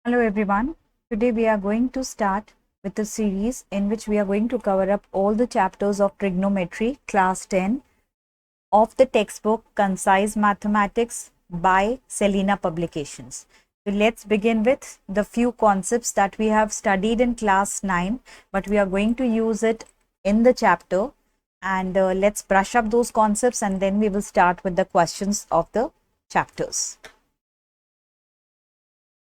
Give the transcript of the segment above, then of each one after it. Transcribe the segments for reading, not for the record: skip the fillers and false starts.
Hello everyone. Today we are going to start with a series in which we are going to cover up all the chapters of Trigonometry class 10 of the textbook Concise Mathematics by Selina Publications. So let's begin with the few concepts that we have studied in class 9, but we are going to use it in the chapter, and let's brush up those concepts and then we will start with the questions of the chapters.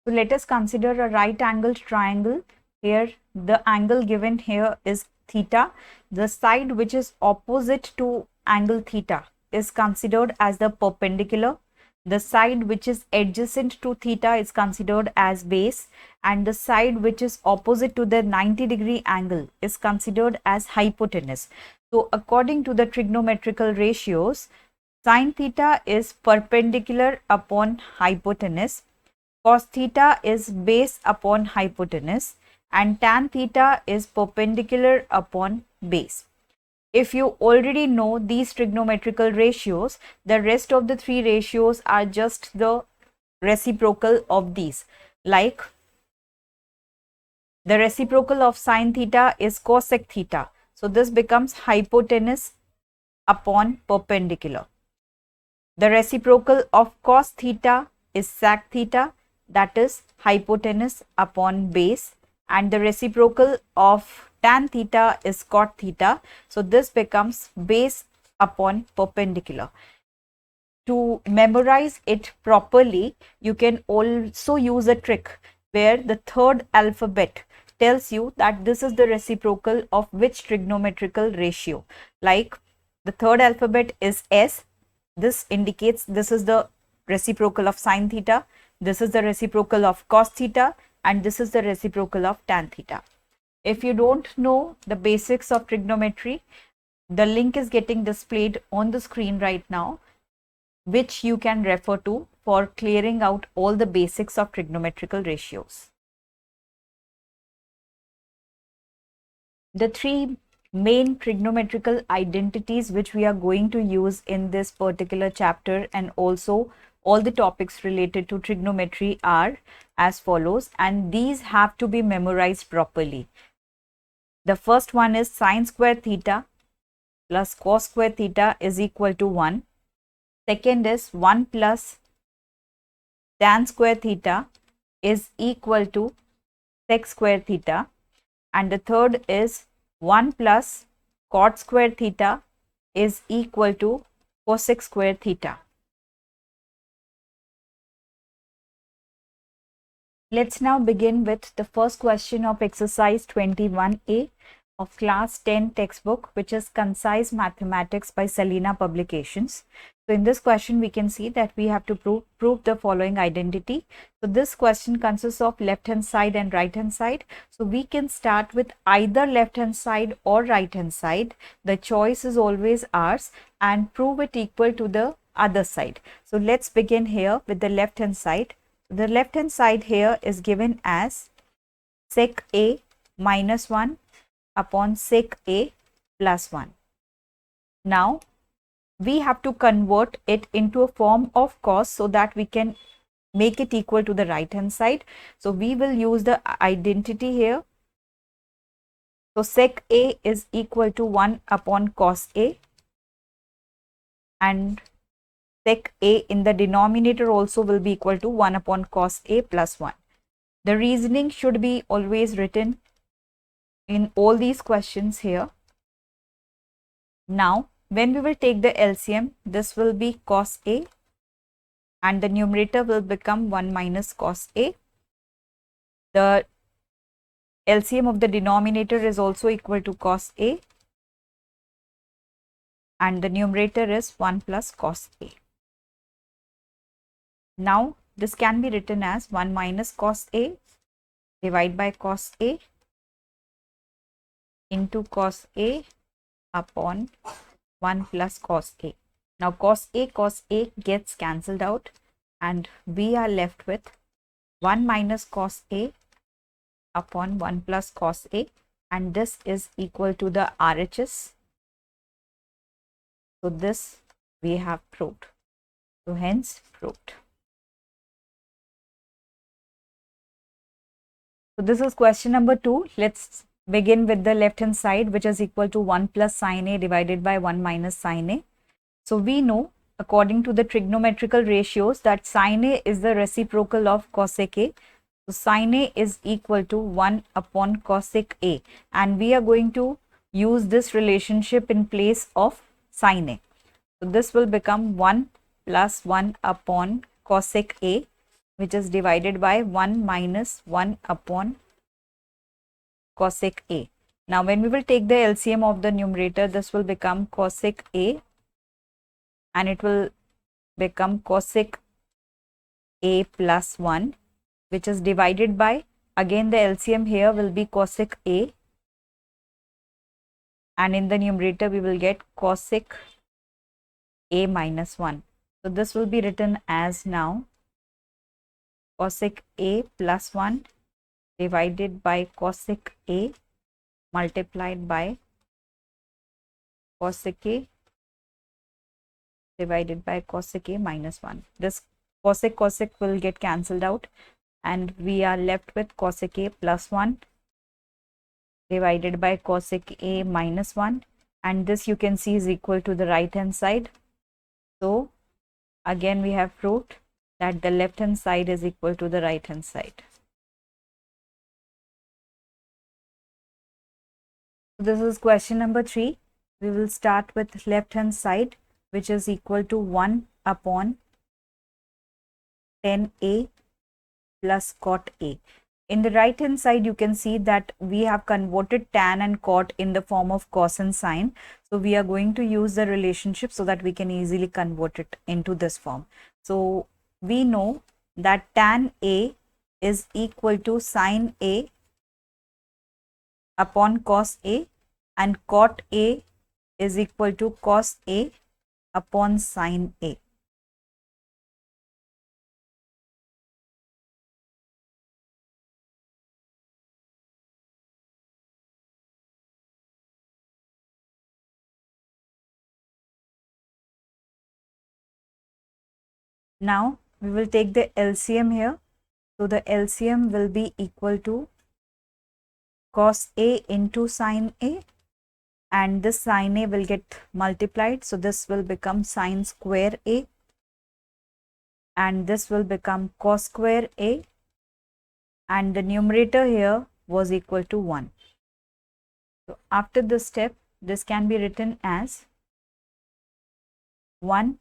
So let us consider a right angled triangle. Here the angle given here is theta. The side which is opposite to angle theta is considered as the perpendicular. The side which is adjacent to theta is considered as base, and the side which is opposite to the 90-degree angle is considered as hypotenuse. So according to the trigonometrical ratios, sin theta is perpendicular upon hypotenuse, cos theta is base upon hypotenuse, and tan theta is perpendicular upon base. If you already know these trigonometrical ratios, the rest of the three ratios are just the reciprocal of these. Like the reciprocal of sin theta is cosec theta. So this becomes hypotenuse upon perpendicular. The reciprocal of cos theta is sec theta, that is hypotenuse upon base, and the reciprocal of tan theta is cot theta. So this becomes base upon perpendicular. To memorize it properly, you can also use a trick where the third alphabet tells you that this is the reciprocal of which trigonometrical ratio. Like the third alphabet is S. This indicates this is the reciprocal of sin theta, this is the reciprocal of cos theta, and this is the reciprocal of tan theta. If you don't know the basics of trigonometry, the link is getting displayed on the screen right now, which you can refer to for clearing out all the basics of trigonometrical ratios. The three main trigonometrical identities which we are going to use in this particular chapter and also all the topics related to trigonometry are as follows, and these have to be memorized properly. The first one is sin square theta plus cos square theta is equal to 1. Second is 1 plus tan square theta is equal to sec square theta, and the third is 1 plus cot square theta is equal to cosec square theta. Let's now begin with the first question of exercise 21A of class 10 textbook, which is Concise Mathematics by Selina Publications. So in this question, we can see that we have to prove the following identity. So this question consists of left hand side and right hand side. So we can start with either left hand side or right hand side. The choice is always ours, and prove it equal to the other side. So let's begin here with the left hand side. The left hand side here is given as sec A minus 1 upon sec A plus 1. Now we have to convert it into a form of cos so that we can make it equal to the right hand side. So we will use the identity here. So sec A is equal to 1 upon cos A, and sec A in the denominator also will be equal to 1 upon cos A plus 1. The reasoning should be always written in all these questions here. Now, when we will take the LCM, this will be cos A, and the numerator will become 1 minus cos A. The LCM of the denominator is also equal to cos A, and the numerator is 1 plus cos A. Now, this can be written as 1 minus cos A divided by cos A into cos A upon 1 plus cos A. Now cos A gets cancelled out, and we are left with 1 minus cos A upon 1 plus cos A, and this is equal to the RHS. So this we have proved. So hence proved. So this is question number 2. Let's begin with the left hand side, which is equal to 1 plus sine A divided by 1 minus sine A. So we know according to the trigonometrical ratios that sine A is the reciprocal of cosec A. So sine A is equal to 1 upon cosec A, and we are going to use this relationship in place of sine A. So this will become 1 plus 1 upon cosec A, which is divided by 1 minus 1 upon cosec A. Now when we will take the LCM of the numerator, this will become cosec A, and it will become cosec A plus 1, which is divided by, again the LCM here will be cosec A, and in the numerator we will get cosec A minus 1. So this will be written as now cosec A plus 1 divided by cosec A multiplied by cosec A divided by cosec A minus 1. This cosec will get cancelled out, and we are left with cosec A plus 1 divided by cosec A minus 1, and this you can see is equal to the right hand side. So again we have proved that the left hand side is equal to the right hand side. This is question number 3. We will start with left hand side, which is equal to 1 upon 10A plus cot A. In the right hand side, you can see that we have converted tan and cot in the form of cos and sine. So we are going to use the relationship so that we can easily convert it into this form. So we know that tan A is equal to sine A upon cos A, and cot A is equal to cos A upon sine A. Now we will take the LCM here. So the LCM will be equal to cos A into sine A, and this sine A will get multiplied. So this will become sine square A, and this will become cos square A, and the numerator here was equal to 1. So after this step, this can be written as 1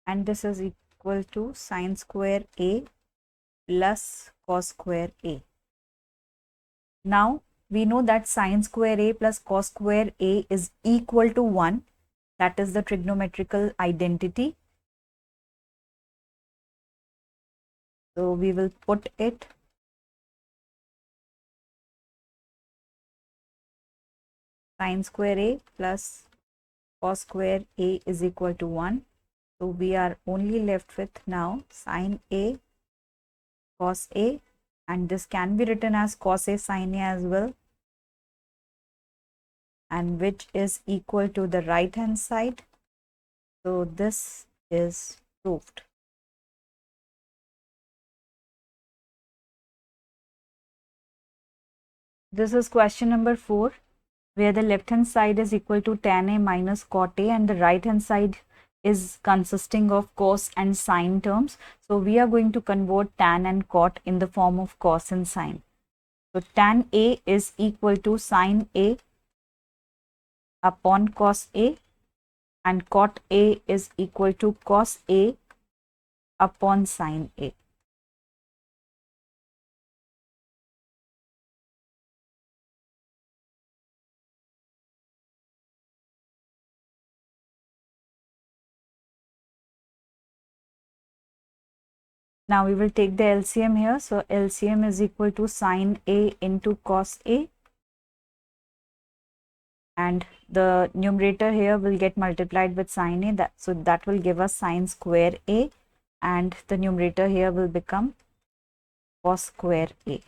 and this is equal to sine square A plus cos square A. Now we know that sine square A plus cos square A is equal to 1. That is the trigonometrical identity. So we will put it sine square A plus cos square A is equal to 1. So we are only left with now sine A cos A, and this can be written as cos A sine A as well, and which is equal to the right hand side. So this is proved. This is question number 4, where the left hand side is equal to tan A minus cot A, and the right hand side is consisting of cos and sine terms. So we are going to convert tan and cot in the form of cos and sine. So tan A is equal to sine A upon cos A, and cot A is equal to cos A upon sine A. Now we will take the LCM here. So LCM is equal to sine A into cos A, and the numerator here will get multiplied with sine A. So that will give us sine square A, and the numerator here will become cos square A.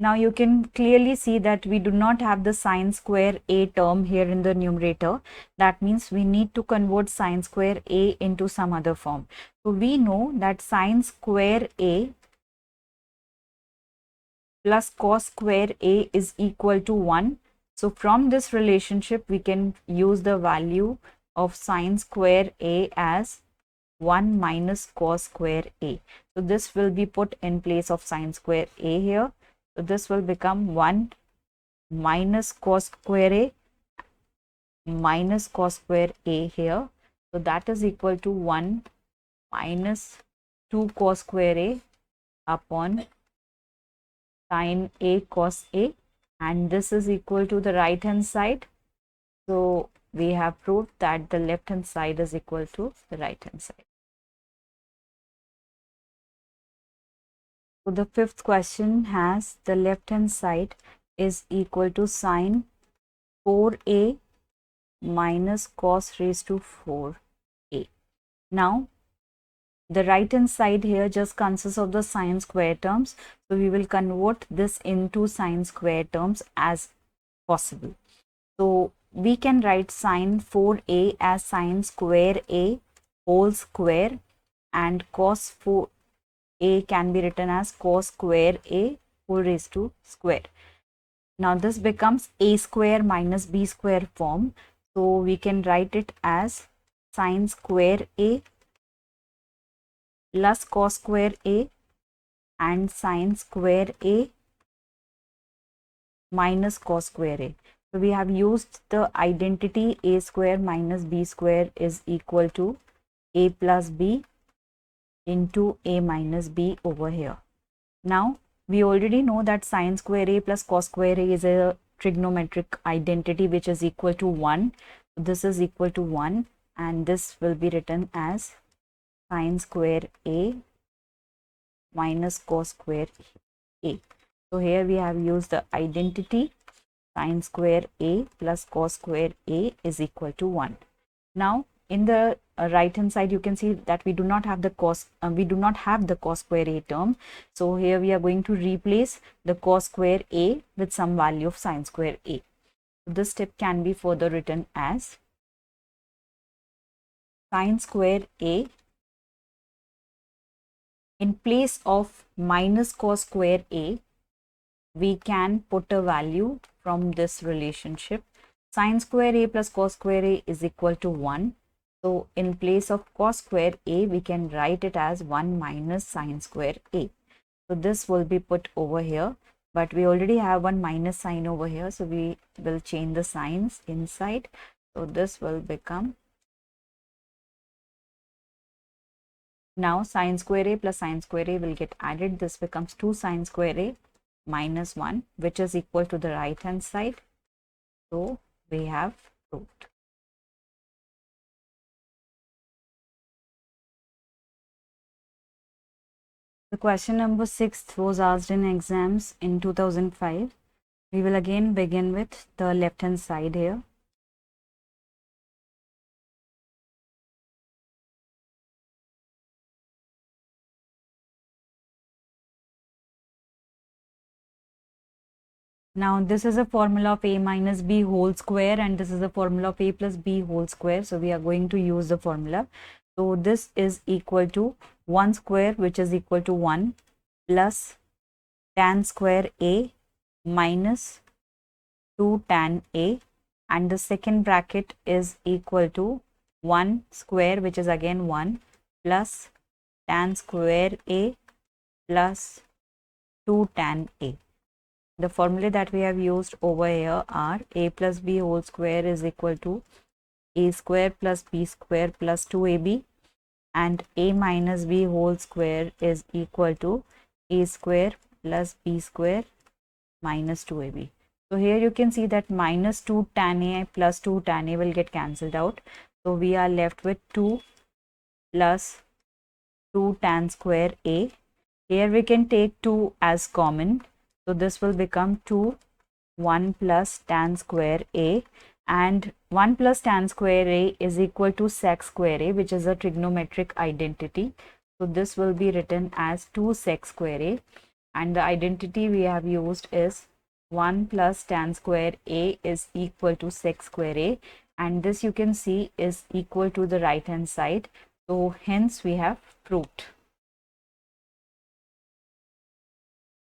Now you can clearly see that we do not have the sine square a term here in the numerator. That means we need to convert sine square a into some other form. So we know that sine square a plus cos square a is equal to 1. So from this relationship, we can use the value of sine square a as 1 minus cos square a. So this will be put in place of sine square a here. So this will become 1 minus cos square a minus cos square a here. So that is equal to 1 minus 2 cos square a upon sine a cos a, and this is equal to the right hand side. So we have proved that the left hand side is equal to the right hand side. So the fifth question has the left hand side is equal to sine 4a minus cos raised to 4a. Now the right hand side here just consists of the sine square terms. So we will convert this into sine square terms as possible. So we can write sine 4a as sine square a whole square, and cos 4a can be written as cos square a whole raised to square. Now this becomes a square minus b square form. So we can write it as sine square a plus cos square a and sine square a minus cos square a. So we have used the identity a square minus b square is equal to a plus b into a minus b over here. Now we already know that sine square a plus cos square a is a trigonometric identity which is equal to 1. This is equal to 1, and this will be written as sine square a minus cos square a. So here we have used the identity sine square a plus cos square a is equal to 1. Now in the right hand side you can see that we do not have the cos square a term. So here we are going to replace the cos square a with some value of sine square a. So this step can be further written as sine square a in place of minus cos square a, we can put a value from this relationship. Sine square a plus cos square a is equal to 1. So in place of cos square a, we can write it as 1 minus sine square a. So this will be put over here, but we already have one minus sign over here. So we will change the signs inside. So this will become, now sine square a plus sine square a will get added. This becomes 2 sine square a minus 1, which is equal to the right hand side. So we have proved. The question number 6 was asked in exams in 2005. We will again begin with the left hand side here. Now this is a formula of a minus b whole square, and this is a formula of a plus b whole square. So we are going to use the formula. So this is equal to 1 square, which is equal to 1 plus tan square a minus 2 tan a, and the second bracket is equal to 1 square, which is again 1 plus tan square a plus 2 tan a. The formula that we have used over here are a plus b whole square is equal to a square plus b square plus 2ab, and a minus b whole square is equal to a square plus b square minus 2ab. So here you can see that minus 2 tan a plus 2 tan a will get cancelled out. So we are left with 2 plus 2 tan square a. Here we can take 2 as common. So this will become 2 1 plus tan square a, and 1 plus tan square a is equal to sec square a, which is a trigonometric identity. So this will be written as 2 sec square a. and the identity we have used is 1 plus tan square a is equal to sec square a, and this you can see is equal to the right hand side, so hence we have proved.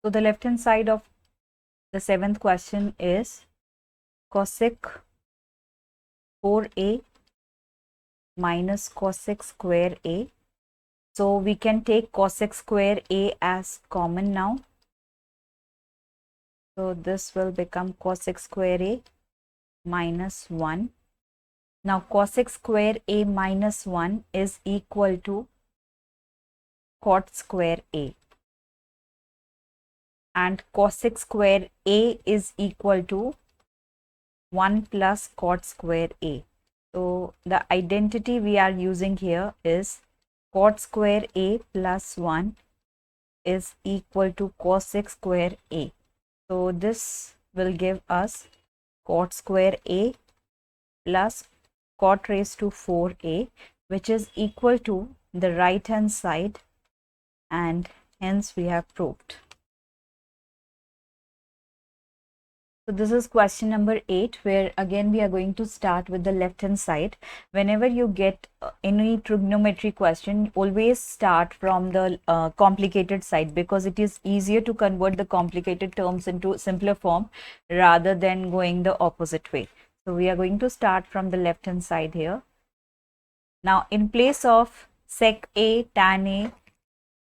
So the left hand side of the seventh question is cosec 4a minus cosec square a. So we can take cosec square a as common now. So this will become cosec square a minus 1. Now cosec square a minus 1 is equal to cot square a, and cosec square a is equal to 1 plus cot square a. So the identity we are using here is cot square a plus 1 is equal to cosec square a. So this will give us cot square a plus cot raised to 4a, which is equal to the right hand side, and hence we have proved. So this is question number 8, where again we are going to start with the left hand side. Whenever you get any trigonometry question, always start from the complicated side, because it is easier to convert the complicated terms into simpler form rather than going the opposite way. So we are going to start from the left hand side here. Now in place of sec a, tan a,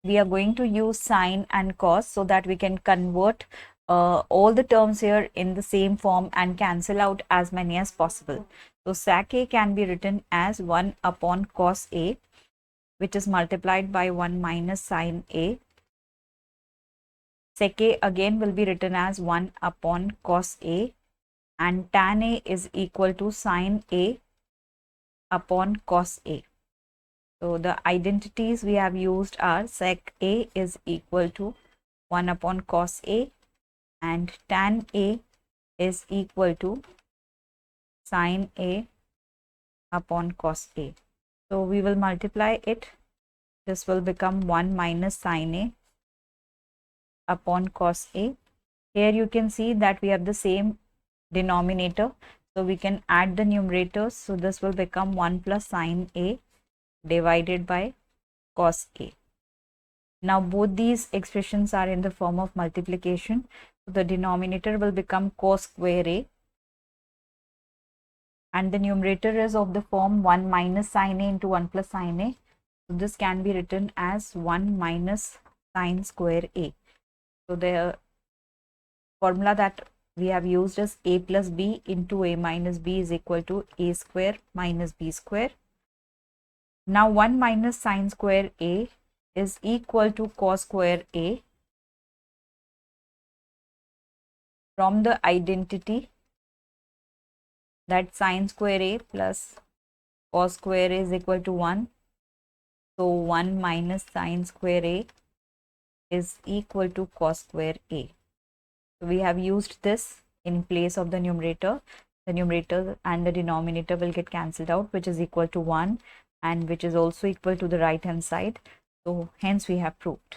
we are going to use sine and cos, so that we can convert all the terms here in the same form and cancel out as many as possible. So sec a can be written as 1 upon cos a, which is multiplied by 1 minus sine a. Sec a again will be written as 1 upon cos a, and tan a is equal to sine a upon cos a. So the identities we have used are sec a is equal to 1 upon cos a, and tan a is equal to sine a upon cos a. So we will multiply it. This will become 1 minus sine a upon cos a. Here you can see that we have the same denominator, so we can add the numerators. So this will become 1 plus sine a divided by cos a. Now both these expressions are in the form of multiplication. So the denominator will become cos square a, and the numerator is of the form 1 minus sine a into 1 plus sine a. So this can be written as 1 minus sine square a. So the formula that we have used is a plus b into a minus b is equal to a square minus b square. Now 1 minus sine square a is equal to cos square a. From the identity that sine square a plus cos square a is equal to 1. So 1 minus sine square a is equal to cos square a. So we have used this in place of the numerator. The numerator and the denominator will get cancelled out, which is equal to 1, and which is also equal to the right hand side. So hence we have proved.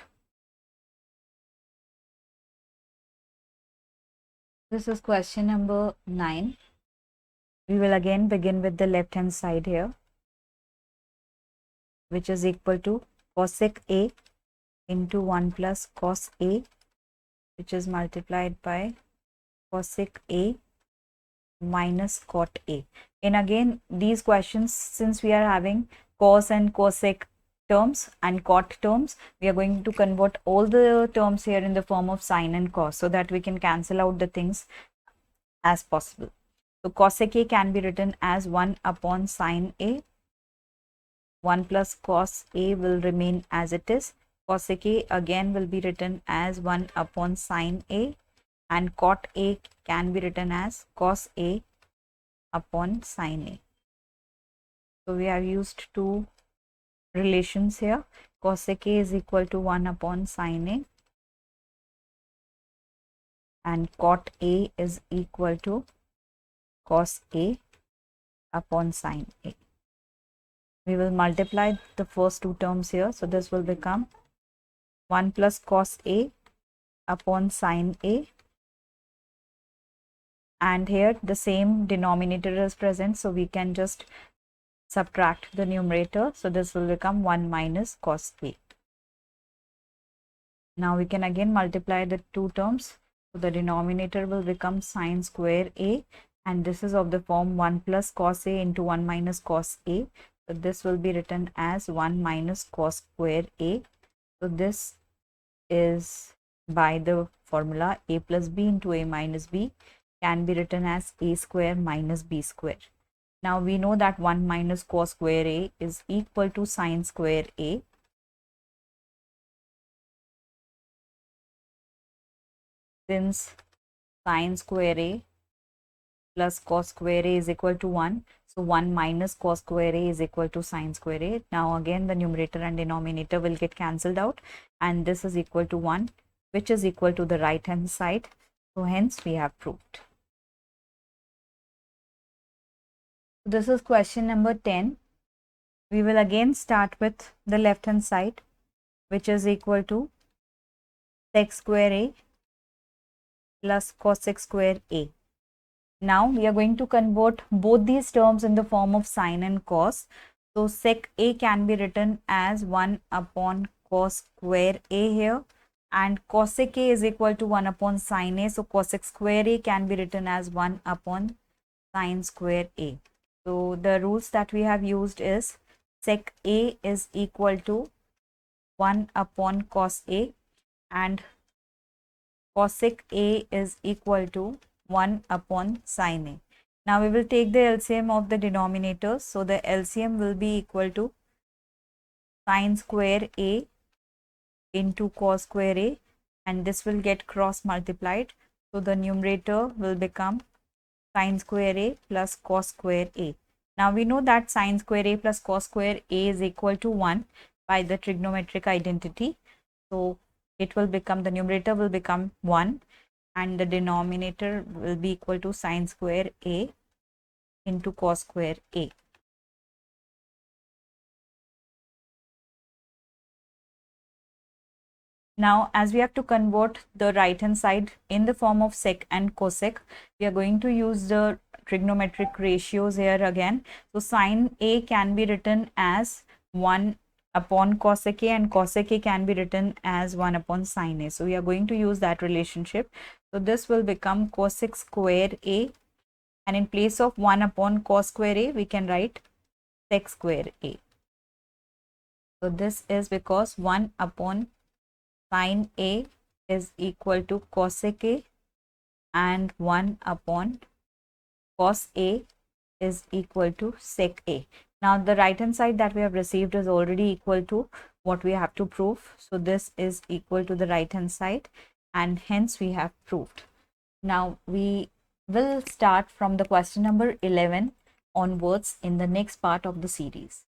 This is question number 9. We will again begin with the left hand side here, which is equal to cosec a into 1 plus cos a, which is multiplied by cosec a minus cot a. And again, these questions, since we are having cos and cosec terms and cot terms, we are going to convert all the terms here in the form of sine and cos, so that we can cancel out the things as possible. So cosec a can be written as 1 upon sine a. 1 plus cos a will remain as it is. Cosec a again will be written as 1 upon sine a, and cot a can be written as cos a upon sine a. So we have used two relations here. Cosec a is equal to 1 upon sine a, and cot a is equal to cos a upon sine a. We will multiply the first two terms here. So this will become 1 plus cos a upon sine A, and here the same denominator is present, so we can just subtract the numerator. So this will become 1 minus cos A. Now we can again multiply the two terms. So the denominator will become sine square A, and this is of the form 1 plus cos A into 1 minus cos A. So this will be written as 1 minus cos square A. So this is by the formula A plus B into A minus B can be written as A square minus B square. Now we know that 1 minus cos square A is equal to sine square A. Since sine square A plus cos square A is equal to 1, so 1 minus cos square A is equal to sine square A. Now again the numerator and denominator will get cancelled out, and this is equal to 1, which is equal to the right hand side. So hence we have proved. This is question number 10. We will again start with the left hand side, which is equal to sec square A plus cosec square A. Now we are going to convert both these terms in the form of sine and cos. So sec A can be written as 1 upon cos square A here, and cosec A is equal to 1 upon sine A. So cosec square A can be written as 1 upon sine square A. So the rules that we have used is sec A is equal to 1 upon cos A, and cosec A is equal to 1 upon sine A. Now we will take the LCM of the denominators. So the LCM will be equal to sine square A into cos square A, and this will get cross multiplied. So the numerator will become sine square A plus cos square A. Now we know that sine square A plus cos square A is equal to 1 by the trigonometric identity. So it will become, the numerator will become 1 and the denominator will be equal to sine square A into cos square A. Now, as we have to convert the right hand side in the form of sec and cosec, we are going to use the trigonometric ratios here again. So sine A can be written as 1 upon cosec A, and cosec A can be written as 1 upon sine A. So we are going to use that relationship. So this will become cosec square A, and in place of 1 upon cos square A, we can write sec square A. So this is because 1 upon sine A is equal to cosec A, and 1 upon cos A is equal to sec A. Now the right hand side that we have received is already equal to what we have to prove. So this is equal to the right hand side, and hence we have proved. Now we will start from the question number 11 onwards in the next part of the series.